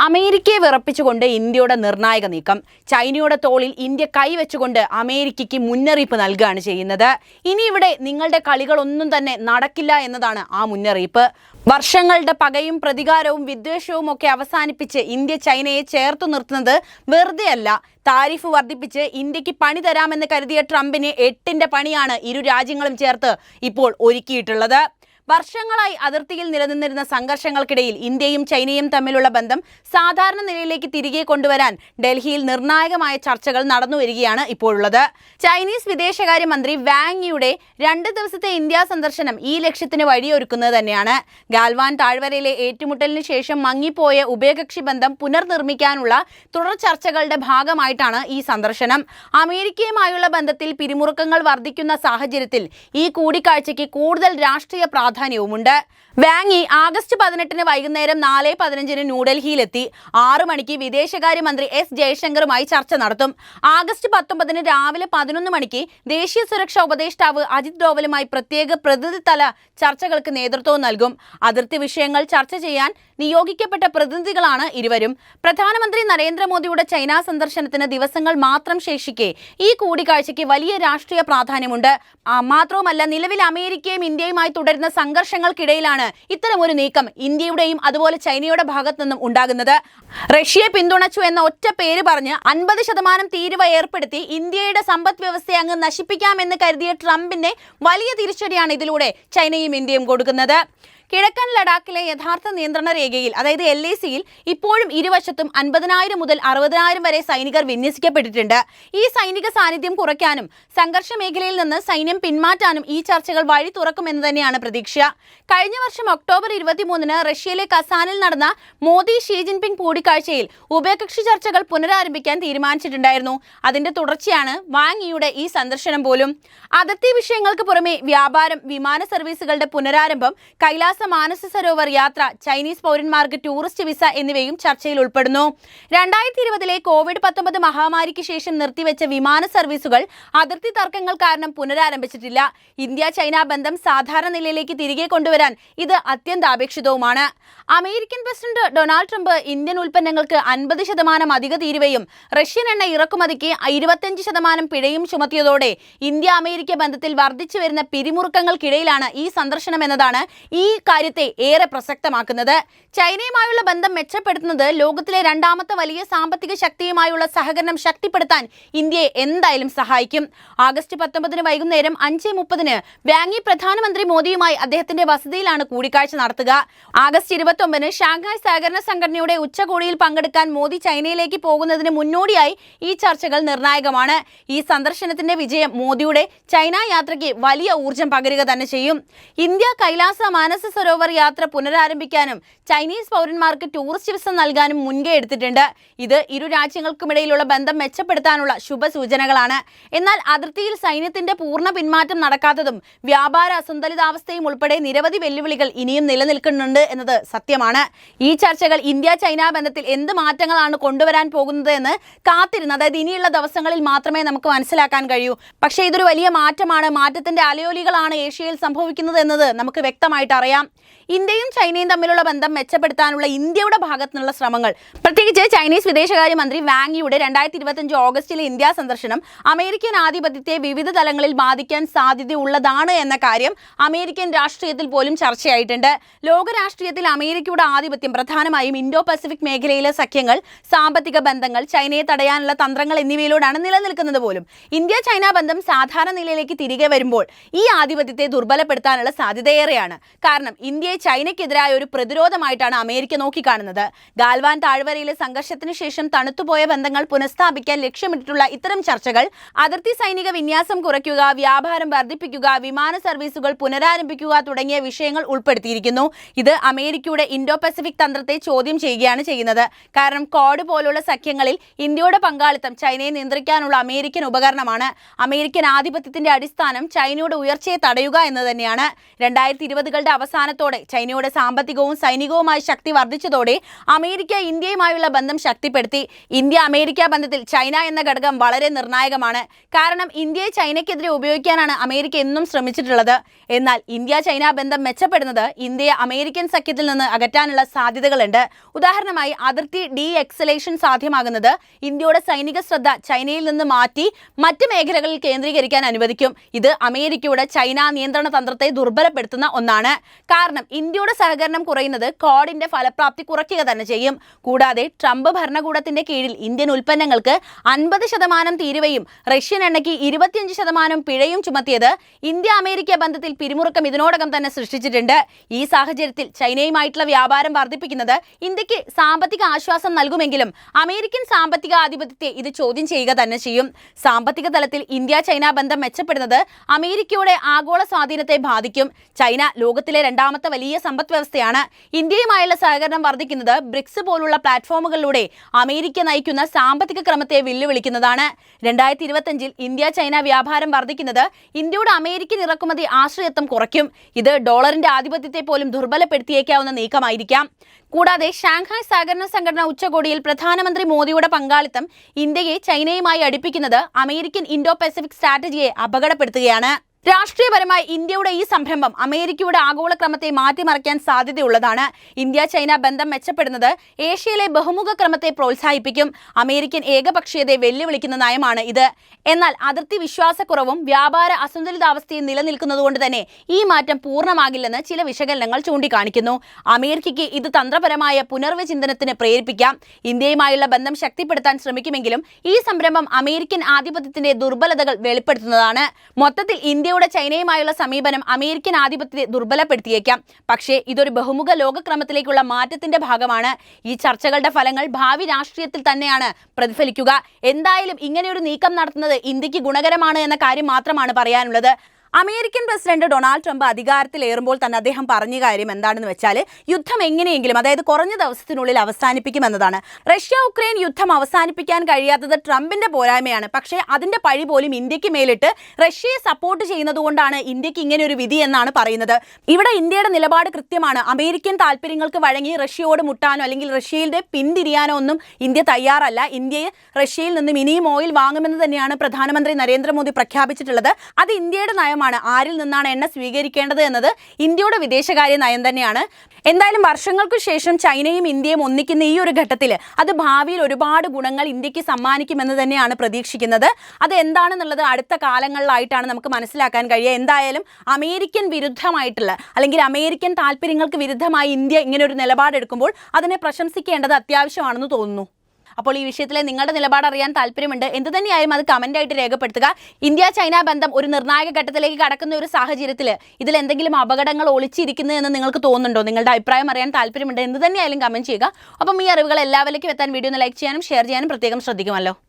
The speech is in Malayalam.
അമേരിക്കയെ വിറപ്പിച്ചുകൊണ്ട് ഇന്ത്യയുടെ നിർണായക നീക്കം. ചൈനയുടെ തോളിൽ ഇന്ത്യ കൈവച്ചുകൊണ്ട് അമേരിക്കയ്ക്ക് മുന്നറിയിപ്പ് നൽകുകയാണ് ചെയ്യുന്നത്. ഇനി ഇവിടെ നിങ്ങളുടെ കളികളൊന്നും തന്നെ നടക്കില്ല എന്നതാണ് ആ മുന്നറിയിപ്പ്. വർഷങ്ങളുടെ പകയും പ്രതികാരവും വിദ്വേഷവും ഒക്കെ അവസാനിപ്പിച്ച് ഇന്ത്യ ചൈനയെ ചേർത്തു നിർത്തുന്നത് വെറുതെയല്ല. താരിഫ് വർദ്ധിപ്പിച്ച് ഇന്ത്യക്ക് പണി തരാമെന്ന് കരുതിയ ട്രംപിന് 8ന്റെ പണിയാണ് ഇരു രാജ്യങ്ങളും ചേർത്ത് ഇപ്പോൾ ഒരുക്കിയിട്ടുള്ളത്. വർഷങ്ങളായി അതിർത്തിയിൽ നിലനിന്നിരുന്ന സംഘർഷങ്ങൾക്കിടയിൽ ഇന്ത്യയും ചൈനയും തമ്മിലുള്ള ബന്ധം സാധാരണ നിലയിലേക്ക് തിരികെ കൊണ്ടുവരാൻ ഡൽഹിയിൽ നിർണായകമായ ചർച്ചകൾ നടന്നുവരികയാണ് ഇപ്പോഴുള്ളത്. ചൈനീസ് വിദേശകാര്യമന്ത്രി വാങ് യിയുടെ 2 ദിവസത്തെ ഇന്ത്യ സന്ദർശനം ഈ ലക്ഷ്യത്തിന് വഴിയൊരുക്കുന്നത് തന്നെയാണ്. ഗാൽവാൻ താഴ്വരയിലെ ഏറ്റുമുട്ടലിന് ശേഷം മങ്ങിപ്പോയ ഉഭയകക്ഷി ബന്ധം പുനർനിർമ്മിക്കാനുള്ള തുടർ ചർച്ചകളുടെ ഭാഗമായിട്ടാണ് ഈ സന്ദർശനം. അമേരിക്കയുമായുള്ള ബന്ധത്തിൽ പിരിമുറുക്കങ്ങൾ വർദ്ധിക്കുന്ന സാഹചര്യത്തിൽ ഈ കൂടിക്കാഴ്ചയ്ക്ക് കൂടുതൽ രാഷ്ട്രീയ പ്രാധാന്യവുമുണ്ട്. വാങ് യി ആഗസ്റ്റ് 18 വൈകുന്നേരം 4:15 ന്യൂഡൽഹിയിലെത്തി 6 മണിക്ക് വിദേശകാര്യമന്ത്രി എസ് ജയശങ്കറുമായി ചർച്ച നടത്തും. ആഗസ്റ്റ് 19 രാവിലെ 11 മണിക്ക് ദേശീയ സുരക്ഷാ ഉപദേഷ്ടാവ് അജിത് ഡോവലുമായി പ്രത്യേക പ്രതിനിധിതല ചർച്ചകൾക്ക് നേതൃത്വം നൽകും. അതിർത്തി വിഷയങ്ങൾ ചർച്ച ചെയ്യാൻ നിയോഗിക്കപ്പെട്ട പ്രതിനിധികളാണ് ഇരുവരും. പ്രധാനമന്ത്രി നരേന്ദ്രമോദിയുടെ ചൈന സന്ദർശനത്തിന് ദിവസങ്ങൾ മാത്രം ശേഷിക്കെ ഈ കൂടിക്കാഴ്ചയ്ക്ക് വലിയ രാഷ്ട്രീയ പ്രാധാന്യമുണ്ട്. മാത്രവുമല്ല, നിലവിൽ അമേരിക്കയും ഇന്ത്യയുമായി തുടരുന്ന സംഘർഷങ്ങൾക്കിടയിലാണ് ഇത്തരമൊരു നീക്കം ഇന്ത്യയുടെയും അതുപോലെ ചൈനയുടെ ഭാഗത്തു നിന്നും ഉണ്ടാകുന്നത്. റഷ്യയെ പിന്തുണച്ചു എന്ന ഒറ്റ പേര് പറഞ്ഞ് 50% തീരുവ ഏർപ്പെടുത്തി ഇന്ത്യയുടെ സമ്പദ് വ്യവസ്ഥയെ അങ്ങ് നശിപ്പിക്കാമെന്ന് കരുതിയ ട്രംപിന്റെ വലിയ തിരിച്ചടിയാണ് ഇതിലൂടെ ചൈനയും ഇന്ത്യയും കൊടുക്കുന്നത്. കിഴക്കൻ ലഡാക്കിലെ യഥാർത്ഥ നിയന്ത്രണ രേഖയിൽ, അതായത് LACയിൽ ഇപ്പോഴും ഇരുവശത്തും 50,000 മുതൽ 60,000 വരെ സൈനികർ വിന്യസിക്കപ്പെട്ടിട്ടുണ്ട്. ഈ സൈനിക സാന്നിധ്യം കുറയ്ക്കാനും സംഘർഷ മേഖലയിൽ നിന്ന് സൈന്യം പിന്മാറ്റാനും ഈ ചർച്ചകൾ വഴി തുറക്കുമെന്ന് തന്നെയാണ് പ്രതീക്ഷ. കഴിഞ്ഞ വർഷം ഒക്ടോബർ 23 റഷ്യയിലെ കസാനിൽ നടന്ന മോദി ഷീ ജിൻപിങ് കൂടിക്കാഴ്ചയിൽ ഉഭയകക്ഷി ചർച്ചകൾ പുനരാരംഭിക്കാൻ തീരുമാനിച്ചിട്ടുണ്ടായിരുന്നു. അതിന്റെ തുടർച്ചയാണ് വാങ് യിയുടെ ഈ സന്ദർശനം പോലും. അതിർത്തി വിഷയങ്ങൾക്ക് പുറമെ വ്യാപാരം, വിമാന സർവീസുകളുടെ പുനരാരംഭം, കൈലാസ മാനസ സരോവർ യാത്ര, ചൈനീസ് പൗരന്മാർക്ക് ടൂറിസ്റ്റ് വിസ എന്നിവയും ചർച്ചയിൽ ഉൾപ്പെടുന്നു. 2020 കോവിഡ്-19 മഹാമാരിക്ക് ശേഷം നിർത്തിവെച്ച വിമാന സർവീസുകൾ അതിർത്തി തർക്കങ്ങൾ കാരണം പുനരാരംഭിച്ചിട്ടില്ല. ഇന്ത്യ ചൈന ബന്ധം സാധാരണ നിലയിലേക്ക് തിരികെ കൊണ്ടുവരാൻ ഇത് അത്യന്താപേക്ഷിതവുമാണ്. American president Donald Trump Indian ഉൽപ്പന്നങ്ങൾക്ക് 50% അധിക തീരുവയും റഷ്യൻ എണ്ണ ഇറക്കുമതിക്ക് 25% പിഴയും ചുമത്തിയതോടെ ഇന്ത്യ അമേരിക്ക ബന്ധത്തിൽ വർദ്ധിച്ചു വരുന്ന പിരിമുറുക്കങ്ങൾക്കിടയിലാണ് ഈ സന്ദർശനം എന്നതാണ് ഈ കാര്യത്തെ ഏറെ പ്രസക്തമാക്കുന്നത്. ചൈനയുമായുള്ള ബന്ധം മെച്ചപ്പെടുത്തുന്നത് ലോകത്തിലെ 2ാമത്തെ വലിയ സാമ്പത്തിക ശക്തിയുമായുള്ള സഹകരണം ശക്തിപ്പെടുത്താൻ ഇന്ത്യയെ എന്തായാലും സഹായിക്കും. ആഗസ്റ്റ് 19 വൈകുന്നേരം 5:30 വാങ് യി പ്രധാനമന്ത്രി മോദിയുമായി അദ്ദേഹത്തിന്റെ വസതിയിലാണ് കൂടിക്കാഴ്ച നടത്തുക. ആഗസ്റ്റ് 29 ഷാങ്ഹായ് സഹകരണ സംഘടനയുടെ ഉച്ചകോടിയിൽ പങ്കെടുക്കാൻ മോദി ചൈനയിലേക്ക് പോകുന്നതിന് മുന്നോടിയായി ഈ ചർച്ചകൾ നിർണായകമാണ്. ഈ സന്ദർശനത്തിന്റെ വിജയം മോദിയുടെ ചൈന യാത്രയ്ക്ക് വലിയ ഊർജം പകരുക തന്നെ ചെയ്യും. ഇന്ത്യ കൈലാസ മാനസ സരോവർ യാത്ര പുനരാരംഭിക്കാനും ചൈനീസ് പൗരന്മാർക്ക് ടൂറിസ്റ്റ് വിസ നൽകാനും മുൻകൈ എടുത്തിട്ടുണ്ട്. ഇത് ഇരു രാജ്യങ്ങൾക്കുമിടയിലുള്ള ബന്ധം മെച്ചപ്പെടുത്താനുള്ള ശുഭസൂചനകളാണ്. എന്നാൽ അതിർത്തിയിൽ സൈന്യത്തിന്റെ പൂർണ്ണ പിന്മാറ്റം നടക്കാത്തതും വ്യാപാര അസന്തുലിതാവസ്ഥയും ഉൾപ്പെടെ നിരവധി വെല്ലുവിളികൾ ഇനിയും നിലനിൽക്കുന്നുണ്ട് എന്നത് സത്യമാണ്. ഈ ചർച്ചകൾ ഇന്ത്യ ചൈന ബന്ധത്തിൽ എന്ത് മാറ്റങ്ങളാണ് കൊണ്ടുവരാൻ പോകുന്നത് എന്ന് കാത്തിരുന്ന്, അതായത് ഇനിയുള്ള ദിവസങ്ങളിൽ മാത്രമേ നമുക്ക് മനസ്സിലാക്കാൻ കഴിയൂ. പക്ഷേ ഇതൊരു വലിയ മാറ്റമാണ്. മാറ്റത്തിന്റെ അലയൊലികളാണ് ഏഷ്യയിൽ സംഭവിക്കുന്നത് എന്നത് നമുക്ക് വ്യക്തമായിട്ട് അറിയാം. ഇന്ത്യയും ചൈനയും തമ്മിലുള്ള ബന്ധം മെച്ചപ്പെടുത്താനുള്ള ഇന്ത്യയുടെ ഭാഗത്തുനിന്നുള്ള ശ്രമങ്ങൾ, പ്രത്യേകിച്ച് ചൈനീസ് വിദേശകാര്യമന്ത്രി വാങ് യിയുടെ 2025 ഓഗസ്റ്റിലെ ഇന്ത്യ സന്ദർശനം അമേരിക്കൻ ആധിപത്യത്തെ വിവിധ തലങ്ങളിൽ ബാധിക്കാൻ സാധ്യതയുള്ളതാണ് എന്ന കാര്യം അമേരിക്കൻ രാഷ്ട്രീയത്തിൽ പോലും ചർച്ചയായിട്ടുണ്ട്. ലോക രാഷ്ട്രീയത്തിൽ അമേരിക്കയുടെ ആധിപത്യം പ്രധാനമായും ഇൻഡോ പസഫിക് മേഖലയിലെ സഖ്യങ്ങൾ, സാമ്പത്തിക ബന്ധങ്ങൾ, ചൈനയെ തടയാനുള്ള തന്ത്രങ്ങൾ എന്നിവയിലൂടെയാണ് നിലനിൽക്കുന്നത് പോലും. ഇന്ത്യ ചൈന ബന്ധം സാധാരണ നിലയിലേക്ക് തിരികെ വരുമ്പോൾ ഈ ആധിപത്യത്തെ ദുർബലപ്പെടുത്താനുള്ള സാധ്യതയേറെയാണ്. കാരണം ഇന്ത്യയെ ചൈനയ്ക്കെതിരായ ഒരു പ്രതിരോധമായിട്ടാണ് അമേരിക്ക നോക്കിക്കാണുന്നത്. ഗാൽവാൻ താഴ്വരയിലെ സംഘർഷത്തിന് ശേഷം തണുത്തുപോയ ബന്ധങ്ങൾ പുനഃസ്ഥാപിക്കാൻ ലക്ഷ്യമിട്ടിട്ടുള്ള ഇത്തരം ചർച്ചകൾ അതിർത്തി സൈനിക വിന്യാസം കുറയ്ക്കുക, വ്യാപാരം വർദ്ധിപ്പിക്കുക, വിമാന സർവീസുകൾ പുനരാരംഭിക്കുക തുടങ്ങിയ വിഷയങ്ങൾ ഉൾപ്പെടുത്തിയിരിക്കുന്നു. ഇത് അമേരിക്കയുടെ ഇൻഡോ പസഫിക് തന്ത്രത്തെ ചോദ്യം ചെയ്യുകയാണ് ചെയ്യുന്നത്. കാരണം ക്വാഡ് പോലുള്ള സഖ്യങ്ങളിൽ ഇന്ത്യയുടെ പങ്കാളിത്തം ചൈനയെ നിയന്ത്രിക്കാനുള്ള അമേരിക്കൻ ഉപകരണമാണ്. അമേരിക്കൻ ആധിപത്യത്തിന്റെ അടിസ്ഥാനം ചൈനയുടെ ഉയർച്ചയെ തടയുക എന്ന് തന്നെയാണ്. 2020കളുടെ അവസാനത്തോടെ ചൈനയുടെ സാമ്പത്തികവും സൈനികവുമായ ശക്തി വർദ്ധിച്ചതോടെ അമേരിക്ക ഇന്ത്യയുമായുള്ള ബന്ധം ശക്തിപ്പെടുത്തി. ഇന്ത്യ അമേരിക്ക ബന്ധത്തിൽ ചൈന എന്ന ഘടകം വളരെ നിർണായകമാണ്. കാരണം ഇന്ത്യയെ ചൈനയ്ക്കെതിരെ ഉപയോഗിക്കാനാണ് അമേരിക്ക എന്നും ശ്രമിച്ചിട്ടുള്ളത്. എന്നാൽ ഇന്ത്യ ചൈന ബന്ധം മെച്ചപ്പെടുന്നത് ഇന്ത്യയെ അമേരിക്കൻ സഖ്യത്തിൽ നിന്ന് അകറ്റാനുള്ള സാധ്യതകളുണ്ട്. ഉദാഹരണമായി അതിർത്തി ഡി എക്സലേഷൻ സാധ്യമാകുന്നത് ഇന്ത്യയുടെ സൈനിക ശ്രദ്ധ ചൈനയിൽ നിന്ന് മാറ്റി മറ്റ് മേഖലകളിൽ കേന്ദ്രീകരിക്കാൻ അനുവദിക്കും. ഇത് അമേരിക്കയുടെ ചൈന നിയന്ത്രണ തന്ത്രത്തെ ദുർബലപ്പെടുത്തുന്ന ഒന്നാണ്. കാരണം ഇന്ത്യയുടെ സഹകരണം കുറയുന്നത് ക്വാഡിന്റെ ഫലപ്രാപ്തി കുറയ്ക്കുക തന്നെ ചെയ്യും. കൂടാതെ ട്രംപ് ഭരണകൂടത്തിന്റെ കീഴിൽ ഇന്ത്യൻ ഉൽപ്പന്നങ്ങൾക്ക് 50% തീരുവയും റഷ്യൻ എണ്ണയ്ക്ക് 25% പിഴയും ചുമത്തിയത് ഇന്ത്യ അമേരിക്ക ബന്ധത്തിൽ പിരിമുറുക്കം ഇതിനോടകം തന്നെ സൃഷ്ടിച്ചിട്ടുണ്ട്. ഈ സാഹചര്യത്തിൽ ചൈനയുമായിട്ടുള്ള വ്യാപാരം വർദ്ധിപ്പിക്കുന്നത് ഇന്ത്യക്ക് സാമ്പത്തിക ആശ്വാസം നൽകുമെങ്കിലും അമേരിക്കൻ സാമ്പത്തിക ആധിപത്യത്തെ ഇത് ചോദ്യം ചെയ്യുക തന്നെ ചെയ്യും. സാമ്പത്തിക തലത്തിൽ ഇന്ത്യ ചൈന ബന്ധം മെച്ചപ്പെടുന്നത് അമേരിക്കയുടെ ആഗോള സ്വാധീനത്തെ ബാധിക്കും. ചൈന ലോകത്തിലെ രണ്ടാമത്തെ വലിയ സമ്പദ് വ്യവസ്ഥയാണ്. ഇന്ത്യയുമായുള്ള സഹകരണം വർദ്ധിക്കുന്നത് ബ്രിക്സ് പോലുള്ള പ്ലാറ്റ്ഫോമുകളിലൂടെ അമേരിക്ക നയിക്കുന്ന സാമ്പത്തിക ക്രമത്തെ വെല്ലുവിളിക്കുന്നതാണ്. 2025 ഇന്ത്യ ചൈന വ്യാപാരം വർദ്ധിക്കുന്നത് ഇന്ത്യയുടെ അമേരിക്കൻ ഇറക്കുമതി ആശ്രയത്വം കുറയ്ക്കും. ഇത് ഡോളറിന്റെ ആധിപത്യത്തെ പോലും ദുർബലപ്പെടുത്തിയേക്കാവുന്ന നീക്കമായിരിക്കാം. കൂടാതെ ഷാങ്ഹായ് സഹകരണ സംഘടന ഉച്ചകോടിയിൽ പ്രധാനമന്ത്രി മോദിയുടെ പങ്കാളിത്തം ഇന്ത്യയെ ചൈനയുമായി അടുപ്പിക്കുന്നത് അമേരിക്കൻ ഇൻഡോ പസഫിക് സ്ട്രാറ്റജിയെ അപകടപ്പെടുത്തുകയാണ്. രാഷ്ട്രീയപരമായി ഇന്ത്യയുടെ ഈ സംരംഭം അമേരിക്കയുടെ ആഗോള ക്രമത്തെ മാറ്റിമറിക്കാൻ സാധ്യതയുള്ളതാണ്. ഇന്ത്യ ചൈന ബന്ധം മെച്ചപ്പെടുന്നത് ഏഷ്യയിലെ ബഹുമുഖ ക്രമത്തെ പ്രോത്സാഹിപ്പിക്കും. അമേരിക്കൻ ഏകപക്ഷീയതയെ വെല്ലുവിളിക്കുന്ന നയമാണ് ഇത്. എന്നാൽ അതിർത്തി വിശ്വാസക്കുറവും വ്യാപാര അസന്തുലിതാവസ്ഥയും നിലനിൽക്കുന്നതുകൊണ്ട് തന്നെ ഈ മാറ്റം പൂർണ്ണമാകില്ലെന്ന് ചില വിശകലനങ്ങൾ ചൂണ്ടിക്കാണിക്കുന്നു. അമേരിക്കയ്ക്ക് ഇത് തന്ത്രപരമായ പുനർവിചിന്തനത്തിന് പ്രേരിപ്പിക്കാം. ഇന്ത്യയുമായുള്ള ബന്ധം ശക്തിപ്പെടുത്താൻ ശ്രമിക്കുമെങ്കിലും ഈ സംരംഭം അമേരിക്കൻ ആധിപത്യത്തിന്റെ ദുർബലതകൾ വെളിപ്പെടുത്തുന്നതാണ്. മൊത്തത്തിൽ ഇന്ത്യയുടെ ചൈനയുമായുള്ള സമീപനം അമേരിക്കൻ ആധിപത്യത്തെ ദുർബലപ്പെടുത്തിയേക്കാം. പക്ഷേ ഇതൊരു ബഹുമുഖ ലോകക്രമത്തിലേക്കുള്ള മാറ്റത്തിന്റെ ഭാഗമാണ്. ഈ ചർച്ചകളുടെ ഫലങ്ങൾ ഭാവി രാഷ്ട്രീയത്തിൽ തന്നെയാണ് പ്രതിഫലിക്കുക. എന്തായാലും ഇങ്ങനെയൊരു നീക്കം നടത്തുന്നത് ഇന്ത്യക്ക് ഗുണകരമാണ് എന്ന കാര്യം മാത്രമാണ് പറയാനുള്ളത്. അമേരിക്കൻ പ്രസിഡന്റ് ഡൊണാൾഡ് ട്രംപ് അധികാരത്തിലേറുമ്പോൾ തന്നെ അദ്ദേഹം പറഞ്ഞ കാര്യം എന്താണെന്ന് വെച്ചാൽ യുദ്ധം എങ്ങനെയെങ്കിലും, അതായത് കുറഞ്ഞ ദിവസത്തിനുള്ളിൽ അവസാനിപ്പിക്കുമെന്നതാണ്. റഷ്യ ഉക്രൈൻ യുദ്ധം അവസാനിപ്പിക്കാൻ കഴിയാത്തത് ട്രംപിന്റെ പോരായ്മയാണ്. പക്ഷേ അതിന്റെ പഴി പോലും ഇന്ത്യക്ക് മേലിട്ട് റഷ്യയെ സപ്പോർട്ട് ചെയ്യുന്നത് കൊണ്ടാണ് ഇന്ത്യക്ക് ഇങ്ങനെ ഒരു വിധി എന്നാണ് പറയുന്നത്. ഇവിടെ ഇന്ത്യയുടെ നിലപാട് കൃത്യമാണ്. അമേരിക്കൻ താല്പര്യങ്ങൾക്ക് വഴങ്ങി റഷ്യയോട് മുട്ടാനോ അല്ലെങ്കിൽ റഷ്യയുടെ പിന്തിരിയാനോ ഒന്നും ഇന്ത്യ തയ്യാറല്ല. ഇന്ത്യയെ റഷ്യയിൽ നിന്നും ഇനിയും ഓയിൽ വാങ്ങുമെന്ന് തന്നെയാണ് പ്രധാനമന്ത്രി നരേന്ദ്രമോദി പ്രഖ്യാപിച്ചിട്ടുള്ളത്. അത് ഇന്ത്യയുടെ നയമാണ്. ആരിൽ നിന്നാണ് എണ്ണ സ്വീകരിക്കേണ്ടത് എന്നത് ഇന്ത്യയുടെ വിദേശകാര്യ നയം തന്നെയാണ്. എന്തായാലും വർഷങ്ങൾക്കു ശേഷം ചൈനയും ഇന്ത്യയും ഒന്നിക്കുന്ന ഈ ഒരു ഘട്ടത്തിൽ അത് ഭാവിയിൽ ഒരുപാട് ഗുണങ്ങൾ ഇന്ത്യക്ക് സമ്മാനിക്കുമെന്ന് തന്നെയാണ് പ്രതീക്ഷിക്കുന്നത്. അത് എന്താണെന്നുള്ളത് അടുത്ത കാലങ്ങളിലായിട്ടാണ് നമുക്ക് മനസ്സിലാക്കാൻ കഴിയുക. എന്തായാലും അമേരിക്കൻ വിരുദ്ധമായിട്ടുള്ള അല്ലെങ്കിൽ അമേരിക്കൻ താല്പര്യങ്ങൾക്ക് വിരുദ്ധമായി ഇന്ത്യ ഇങ്ങനെ ഒരു നിലപാടെടുക്കുമ്പോൾ അതിനെ പ്രശംസിക്കേണ്ടത് അത്യാവശ്യമാണെന്ന് തോന്നുന്നു. അപ്പോൾ ഈ വിഷയത്തിലെ നിങ്ങളുടെ നിലപാട് അറിയാൻ താല്പര്യമുണ്ട്. എന്ത് തന്നെയായാലും അത് കമൻ്റായിട്ട് രേഖപ്പെടുത്തുക. ഇന്ത്യ ചൈന ബന്ധം ഒരു നിർണായക ഘട്ടത്തിലേക്ക് കടക്കുന്ന ഒരു സാഹചര്യത്തിൽ ഇതിൽ എന്തെങ്കിലും അപകടങ്ങൾ ഒളിച്ചിരിക്കുന്നു എന്ന് നിങ്ങൾക്ക് തോന്നുന്നുണ്ടോ? നിങ്ങളുടെ അഭിപ്രായം അറിയാൻ താല്പര്യമുണ്ട്. എന്ത് തന്നെയായാലും കമൻറ്റ് ചെയ്യുക. അപ്പം ഈ അറിവുകൾ എല്ലാവരിലേക്കും എത്താൻ വീഡിയോ ഒന്ന് ലൈക്ക് ചെയ്യാനും ഷെയർ ചെയ്യാനും പ്രത്യേകം ശ്രദ്ധിക്കുമല്ലോ.